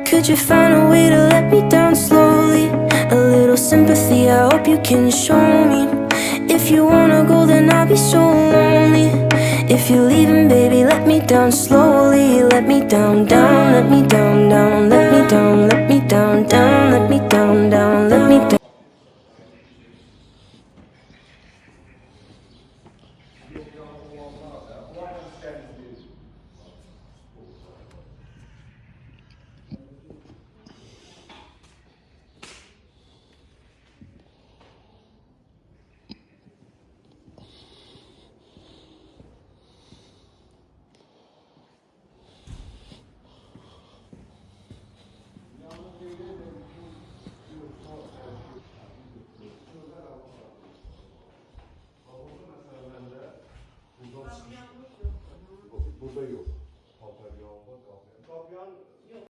Could you find a way to let me down slowly? A little sympathy, I hope you can show me. If you wanna go, then I'll be so lonely. If you're leaving, baby, let me down slowly. Let me down, down, let me down, down, let me down, let me down, down, let me down, down, let me down. Burada yok.